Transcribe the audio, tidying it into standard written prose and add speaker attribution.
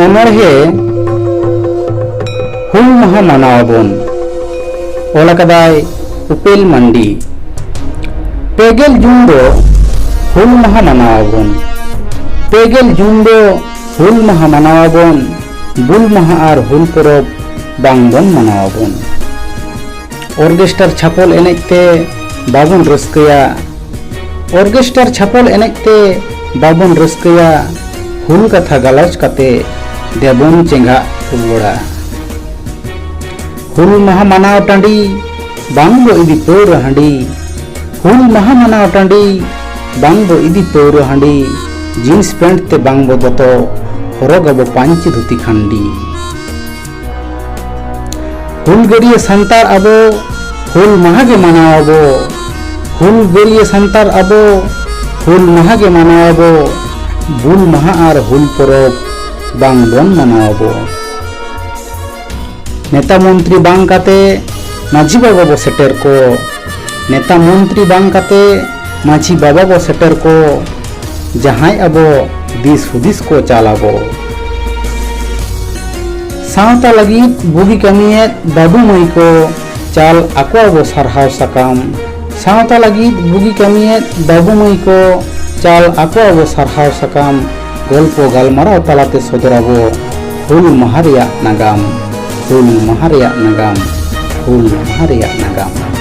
Speaker 1: अमरहे हुल महा मनावबन ओलकदाय उपेल मंडी पेगेल जून दो हुल महा मनावबन पेगेल जून दो हुल महा मनावबन बुल महा और हुल परब बांगबन मनावबन ऑर्केस्ट्रा छापल एनेजते बाबन रस्कया ऑर्केस्ट्रा छापल एनेजते बाबन रस्कया हुल कथा गलौज कते देबन चेंगा रुवाड़ा हुल महा मनाव टांडी बांगबो इदी पौर हांडी हुल महा मनाव टांडी बांगबो इदी पौर हांडी जीन्स पैंट ते बांगबो दोतो हरगबो पांची धुती खांडी हुल गरिए संतार अबो हुल महा के मनावबो हुल गरिए संतार अबो हुल महा के मनावबो बुल महा और हुल परब बांगबन मनावबो नेता मंत्री बांग काते माझी बाबा बो सेटर को नेता मंत्री बांग काते माझी बाबा बो सेटर को जहां अबो दिस हुदिस को चालाबो सावता लगी बुगी कमिए बाबू मई को चाल आको बो सरहाव सकाम सावता लगी बुगी कमिए बाबू मई को चाल आको बो सरहाव सकाम गल्पो गालमाराव तालाते सदराबो हुल माहा रेया नागाम हुल माहा रेया नागाम हुल माहा रेया नागाम।